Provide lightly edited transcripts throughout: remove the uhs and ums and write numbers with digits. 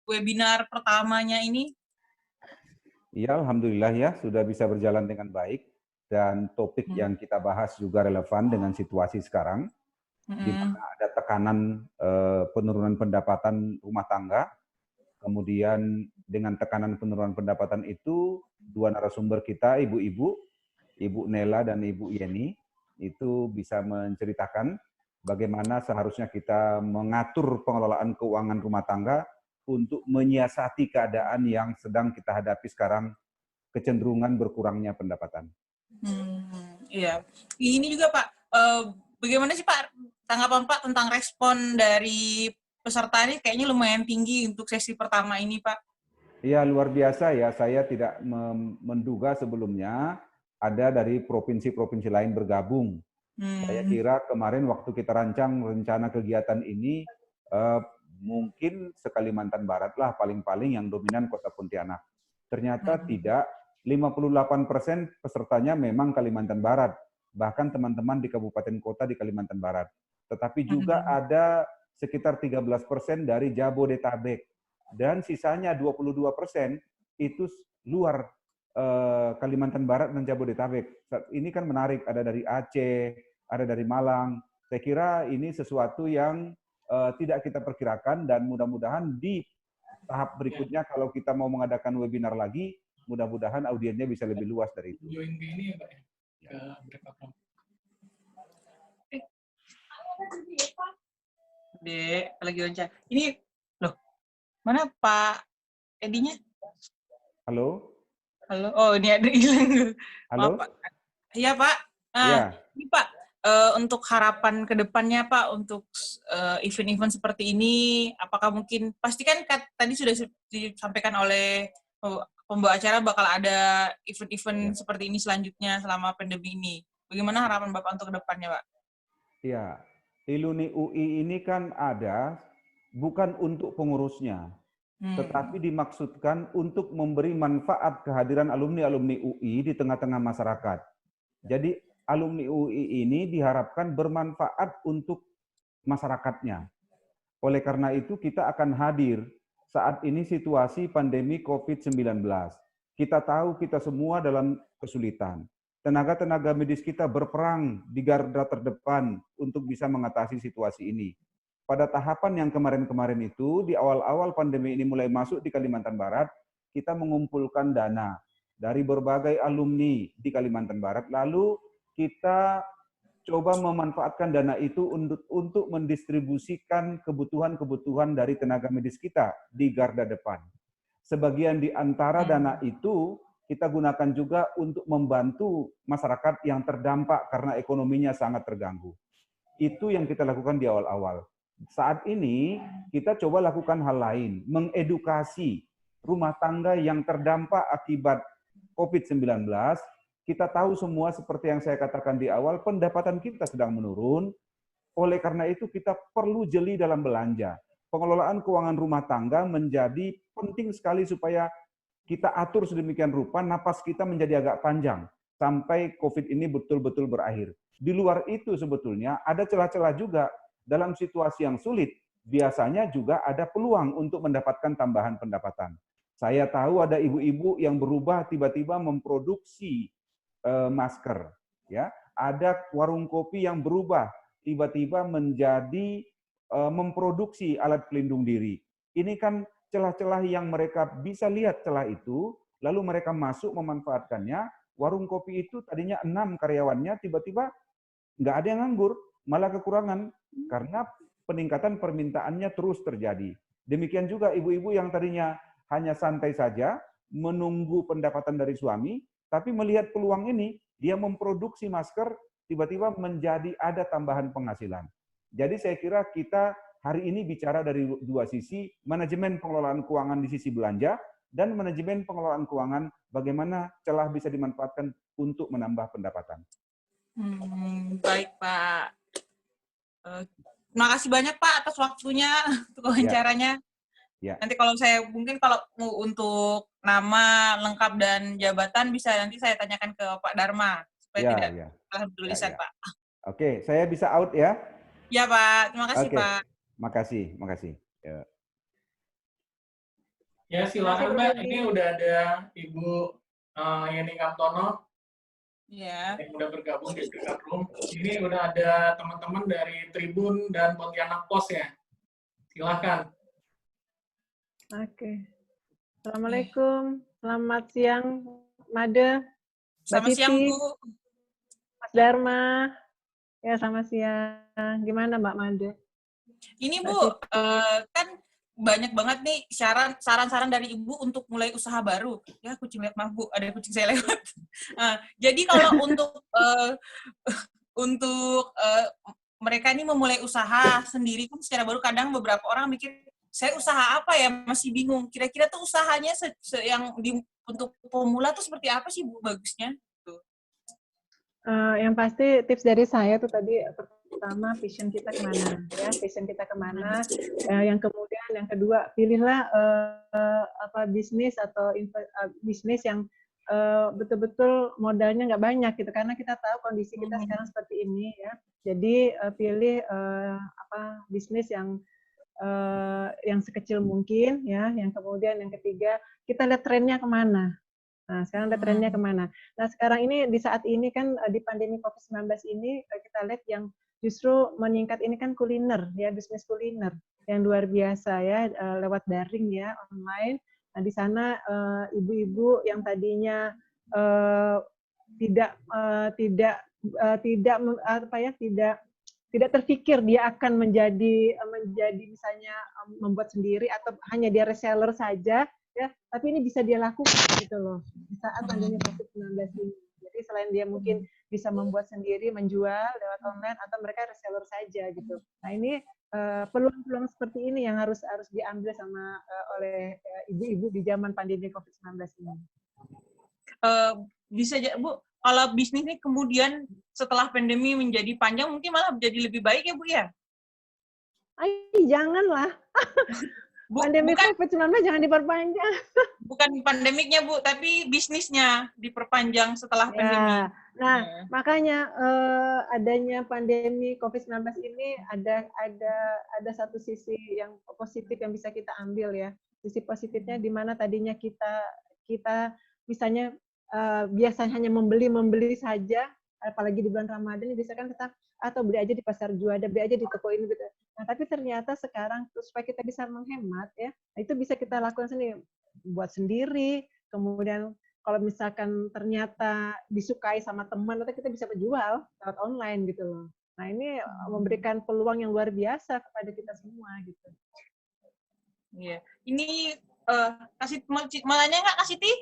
webinar pertamanya ini? Iya, alhamdulillah ya sudah bisa berjalan dengan baik dan topik yang kita bahas juga relevan dengan situasi sekarang, di mana ada tekanan penurunan pendapatan rumah tangga. Kemudian dengan tekanan penurunan pendapatan itu, dua narasumber kita, ibu-ibu, Ibu Nela dan Ibu Yeni, itu bisa menceritakan bagaimana seharusnya kita mengatur pengelolaan keuangan rumah tangga untuk menyiasati keadaan yang sedang kita hadapi sekarang, kecenderungan berkurangnya pendapatan. Iya. Ini juga Pak, bagaimana sih Pak tanggapan Pak tentang respon dari peserta ini kayaknya lumayan tinggi untuk sesi pertama ini Pak. Iya, luar biasa ya. Saya tidak menduga sebelumnya ada dari provinsi-provinsi lain bergabung. Saya kira kemarin waktu kita rancang rencana kegiatan ini, mungkin se-Kalimantan Barat lah paling-paling yang dominan Kota Pontianak. Ternyata tidak, 58% pesertanya memang Kalimantan Barat, bahkan teman-teman di kabupaten kota di Kalimantan Barat. Tetapi juga ada sekitar 13% dari Jabodetabek, dan sisanya 22% itu luar Kalimantan Barat dan Jabodetabek. Ini kan menarik, ada dari Aceh, ada dari Malang. Saya kira ini sesuatu yang tidak kita perkirakan, dan mudah-mudahan di tahap berikutnya kalau kita mau mengadakan webinar lagi, mudah-mudahan audiennya bisa lebih luas dari itu. Join ke ini ya Pak ya? Ke berapa Dek, lagi wawancara. Ini, loh, mana Pak Edinya? Halo? Halo, oh ini ada hilang. Halo? Maaf Pak. Iya Pak. Iya. Ini Pak, untuk harapan ke depannya Pak, untuk event-event seperti ini, apakah mungkin, pasti kan tadi sudah disampaikan oleh pembawa acara bakal ada event-event seperti ini selanjutnya selama pandemi ini. Bagaimana harapan Bapak untuk ke depannya Pak? Iya, Iluni UI ini kan ada bukan untuk pengurusnya, tetapi dimaksudkan untuk memberi manfaat kehadiran alumni-alumni UI di tengah-tengah masyarakat. Jadi alumni UI ini diharapkan bermanfaat untuk masyarakatnya. Oleh karena itu kita akan hadir saat ini situasi pandemi COVID-19. Kita tahu kita semua dalam kesulitan. Tenaga-tenaga medis kita berperang di garda terdepan untuk bisa mengatasi situasi ini. Pada tahapan yang kemarin-kemarin itu, di awal-awal pandemi ini mulai masuk di Kalimantan Barat, kita mengumpulkan dana dari berbagai alumni di Kalimantan Barat, lalu kita coba memanfaatkan dana itu untuk mendistribusikan kebutuhan-kebutuhan dari tenaga medis kita di garda depan. Sebagian di antara dana itu kita gunakan juga untuk membantu masyarakat yang terdampak karena ekonominya sangat terganggu. Itu yang kita lakukan di awal-awal. Saat ini kita coba lakukan hal lain, mengedukasi rumah tangga yang terdampak akibat COVID-19. Kita tahu semua seperti yang saya katakan di awal, pendapatan kita sedang menurun. Oleh karena itu kita perlu jeli dalam belanja. Pengelolaan keuangan rumah tangga menjadi penting sekali supaya kita atur sedemikian rupa, napas kita menjadi agak panjang sampai COVID ini betul-betul berakhir. Di luar itu sebetulnya ada celah-celah juga dalam situasi yang sulit. Biasanya juga ada peluang untuk mendapatkan tambahan pendapatan. Saya tahu ada ibu-ibu yang berubah tiba-tiba memproduksi masker, ya. Ada warung kopi yang berubah tiba-tiba menjadi memproduksi alat pelindung diri. Ini kan celah-celah yang mereka bisa lihat celah itu, lalu mereka masuk memanfaatkannya. Warung kopi itu tadinya 6 karyawannya, tiba-tiba nggak ada yang nganggur, malah kekurangan karena peningkatan permintaannya terus terjadi. Demikian juga ibu-ibu yang tadinya hanya santai saja menunggu pendapatan dari suami, tapi melihat peluang ini, dia memproduksi masker, tiba-tiba menjadi ada tambahan penghasilan. Jadi saya kira kita hari ini bicara dari dua sisi, manajemen pengelolaan keuangan di sisi belanja, dan manajemen pengelolaan keuangan bagaimana celah bisa dimanfaatkan untuk menambah pendapatan. Baik Pak. Terima kasih banyak Pak atas waktunya untuk wawancaranya. Ya. Nanti kalau saya mungkin kalau untuk nama lengkap dan jabatan bisa nanti saya tanyakan ke Pak Dharma supaya tidak salah tulisan Pak. Oke, saya bisa out ya? Ya Pak, terima kasih Pak. Makasih, makasih. Ya, silakan Mbak. Ini udah ada Ibu Yeni Kamtono yang udah bergabung di Breakout Room. Ini udah ada teman-teman dari Tribun dan Pontianak Pos ya. Silakan. Oke. Assalamualaikum. Selamat siang, Made. Selamat siang, Bu. Mas Dharma. Ya, selamat siang. Gimana Mbak Made? Ini Bu, kan banyak banget nih saran-saran dari Ibu untuk mulai usaha baru. Ya, kucing lihat, maaf Bu, ada kucing saya lewat. Jadi kalau untuk mereka ini memulai usaha sendiri kan secara baru, kadang beberapa orang mikir, saya usaha apa ya, masih bingung. Kira-kira tuh usahanya untuk pemula tuh seperti apa sih Bu bagusnya? Yang pasti tips dari saya tuh tadi, pertama vision kita kemana ya, vision kita kemana. Yang kemudian yang kedua, pilihlah bisnis atau bisnis yang betul-betul modalnya nggak banyak gitu, karena kita tahu kondisi kita sekarang seperti ini ya. Jadi pilih bisnis yang sekecil mungkin ya. Yang kemudian yang ketiga, kita lihat trennya kemana. Nah, sekarang ada trennya kemana. Nah, sekarang ini di saat ini kan di pandemi COVID-19 ini kita lihat yang justru meningkat ini kan kuliner ya, bisnis kuliner yang luar biasa ya, lewat daring ya, online. Nah, di sana ibu-ibu yang tadinya tidak terpikir dia akan menjadi misalnya membuat sendiri atau hanya dia reseller saja ya, tapi ini bisa dia lakukan gitu loh di saat pandemi COVID-19 ini. Jadi selain dia mungkin bisa membuat sendiri, menjual lewat online, atau mereka reseller saja gitu. Nah, ini peluang-peluang seperti ini yang harus diambil oleh ibu-ibu di zaman pandemi COVID-19 ini. Bisa Bu, kalau bisnis ini kemudian setelah pandemi menjadi panjang, mungkin malah menjadi lebih baik ya Bu ya? Janganlah. Pandemi COVID-19 jangan diperpanjang. Bukan pandemiknya Bu, tapi bisnisnya diperpanjang setelah pandemi. Nah, makanya adanya pandemi COVID-19 ini ada satu sisi yang positif yang bisa kita ambil ya. Sisi positifnya di mana tadinya kita misalnya biasanya hanya membeli saja, apalagi di bulan Ramadan ini bisa kan kita atau beli aja di pasar Juanda, beli aja di toko ini gitu. Nah, tapi ternyata sekarang supaya kita bisa menghemat ya, nah itu bisa kita lakukan sendiri, buat sendiri. Kemudian kalau misalkan ternyata disukai sama teman, atau kita bisa menjual lewat online gitu loh. Nah, ini memberikan peluang yang luar biasa kepada kita semua gitu. Iya. Ini mau nanya nggak Kak Siti?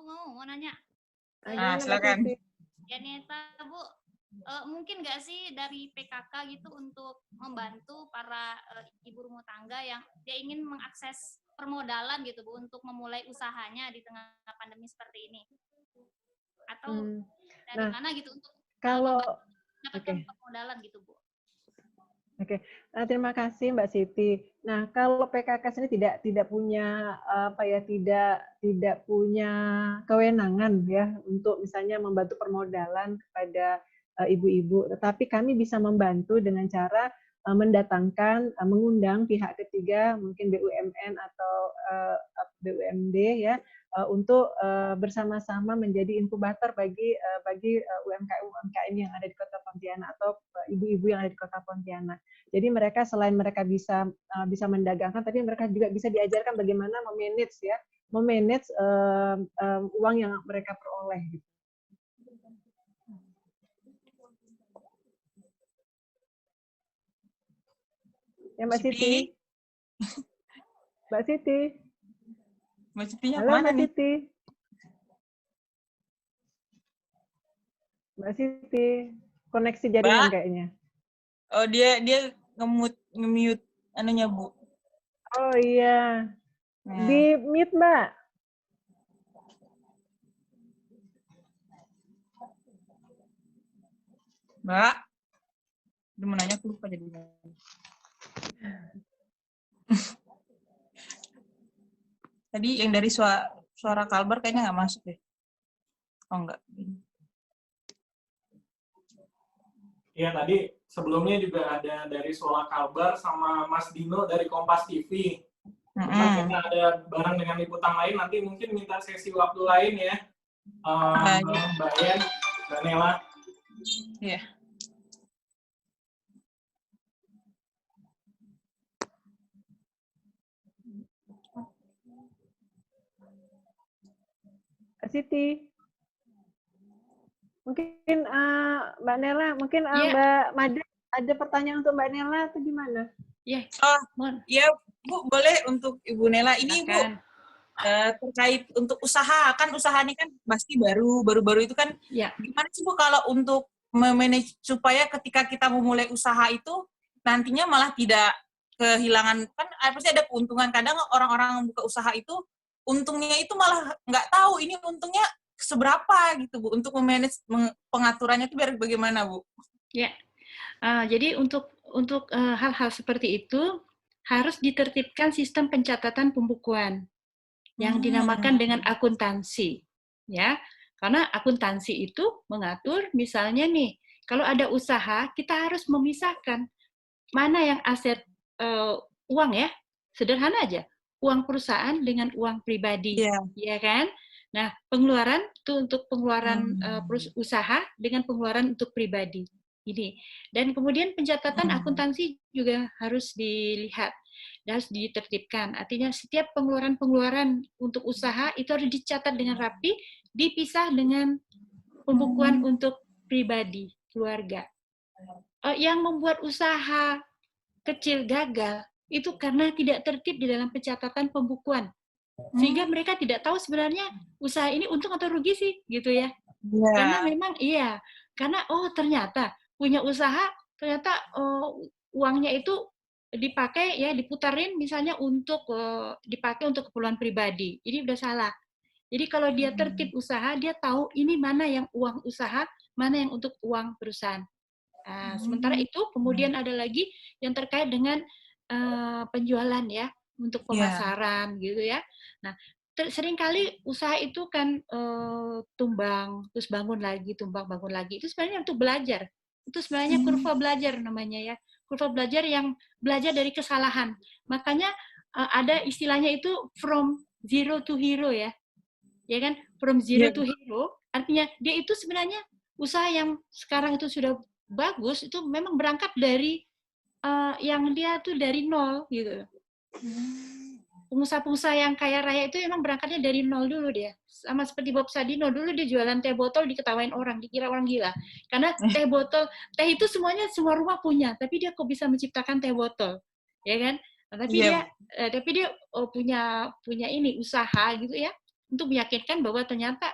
Mau nanya. Silakan. Ya Neta, Bu, mungkin nggak sih dari PKK gitu untuk membantu para ibu rumah tangga yang dia ingin mengakses permodalan gitu Bu untuk memulai usahanya di tengah pandemi seperti ini? Atau dari mana gitu untuk mendapatkan permodalan gitu Bu? Oke, terima kasih Mbak Siti. Nah, kalau PKK ini tidak punya tidak punya kewenangan ya untuk misalnya membantu permodalan kepada ibu-ibu, tetapi kami bisa membantu dengan cara mengundang pihak ketiga, mungkin BUMN atau BUMD ya, untuk bersama-sama menjadi inkubator bagi UMKM yang ada di Kota Pontianak atau ibu-ibu yang ada di Kota Pontianak. Jadi mereka selain mereka bisa mendagangkan, tapi mereka juga bisa diajarkan bagaimana memanage uang yang mereka peroleh gitu. Ya Mbak Siti. Mbak Siti. Mbak Sitinya halo mana Mbak nih? Siti. Mbak Siti, koneksi jaringan kayaknya. Oh, dia nge-mute anunya Bu. Oh iya. Di mute Mbak. Mbak. Dia mau nanya, aku lupa jadi. Tadi yang dari suara Kalbar kayaknya nggak masuk deh. Oh enggak. Iya, tadi sebelumnya juga ada dari Suara Kalbar sama Mas Dino dari Kompas TV. Cuma kita ada bareng dengan liputan lain, nanti mungkin minta sesi waktu lain ya. Mbak Yen, Mbak Nela. Iya. Kak Siti. Mungkin Mbak Nela, mungkin Mbak Mada ada pertanyaan untuk Mbak Nela atau gimana? Iya. Ya, Bu, boleh untuk Ibu Nela. Ini Bu, terkait untuk usaha, kan usaha ini kan pasti baru-baru itu kan, gimana sih Bu kalau untuk memanage supaya ketika kita memulai usaha itu nantinya malah tidak kehilangan, kan pasti ada keuntungan. Kadang orang-orang buka usaha itu untungnya itu malah nggak tahu ini untungnya seberapa gitu Bu, untuk memanage pengaturannya itu biar bagaimana Bu? Ya, jadi untuk hal-hal seperti itu harus ditertibkan sistem pencatatan pembukuan yang dinamakan dengan akuntansi, ya. Karena akuntansi itu mengatur, misalnya nih, kalau ada usaha kita harus memisahkan mana yang aset uang ya, sederhana aja, uang perusahaan dengan uang pribadi, ya kan? Nah, pengeluaran itu untuk pengeluaran usaha dengan pengeluaran untuk pribadi. Ini. Dan kemudian pencatatan akuntansi juga harus dilihat, harus ditertibkan. Artinya setiap pengeluaran-pengeluaran untuk usaha itu harus dicatat dengan rapi, dipisah dengan pembukuan untuk pribadi, keluarga. Yang membuat usaha kecil gagal itu karena tidak tertib di dalam pencatatan pembukuan. Sehingga mereka tidak tahu sebenarnya usaha ini untung atau rugi sih, gitu ya. Karena memang karena ternyata punya usaha, ternyata uangnya itu dipakai ya, diputarin misalnya untuk dipakai untuk keperluan pribadi. Ini udah salah. Jadi kalau dia tertib usaha, dia tahu ini mana yang uang usaha, mana yang untuk uang perusahaan. Sementara itu kemudian ada lagi yang terkait dengan penjualan ya, untuk pemasaran gitu ya. Nah, seringkali usaha itu kan tumbang, terus bangun lagi, tumbang, bangun lagi. Itu sebenarnya untuk belajar. Itu sebenarnya kurva belajar namanya ya. Kurva belajar yang belajar dari kesalahan. Makanya ada istilahnya itu from zero to hero ya. Ya kan? From zero to hero, artinya dia itu sebenarnya usaha yang sekarang itu sudah bagus, itu memang berangkat dari yang dia tuh dari nol gitu. Pengusaha-pengusaha yang kaya raya itu memang berangkatnya dari nol dulu dia. Sama seperti Bob Sadino, dulu dia jualan teh botol, diketawain orang, dikira orang gila. Karena teh botol, teh itu semuanya semua rumah punya, tapi dia kok bisa menciptakan teh botol, ya kan? Nah, tapi dia punya ini usaha gitu ya, untuk meyakinkan bahwa ternyata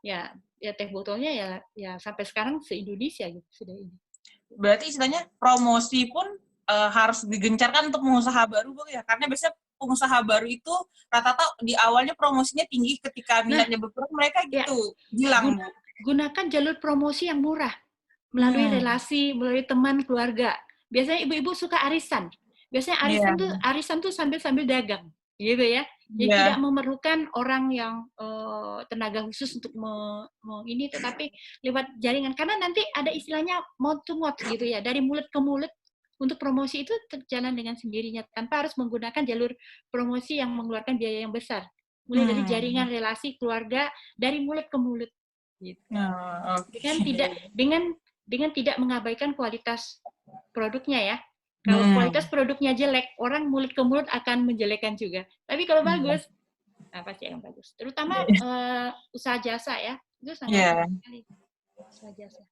ya teh botolnya ya sampai sekarang se-Indonesia gitu sudah ini. Berarti istilahnya promosi pun harus digencarkan untuk pengusaha baru Bu ya, karena biasanya pengusaha baru itu rata-rata di awalnya promosinya tinggi, ketika minatnya berkurang mereka gitu hilang Bu. Gunakan jalur promosi yang murah melalui relasi, melalui teman, keluarga. Biasanya ibu-ibu suka arisan. Biasanya arisan tuh sambil dagang, gitu ya. Jadi tidak memerlukan orang yang tenaga khusus untuk ini, tetapi lewat jaringan. Karena nanti ada istilahnya mouth to mouth gitu ya, dari mulut ke mulut. Untuk promosi itu terjalan dengan sendirinya tanpa harus menggunakan jalur promosi yang mengeluarkan biaya yang besar. Mulai dari jaringan relasi keluarga dari mulut ke mulut. Gitu. Dengan tidak mengabaikan kualitas produknya ya. Kalau kualitas produknya jelek, orang mulut ke mulut akan menjelekkan juga. Tapi kalau bagus, pasti akan bagus. Terutama usaha jasa ya, itu sangat sekali usaha jasa.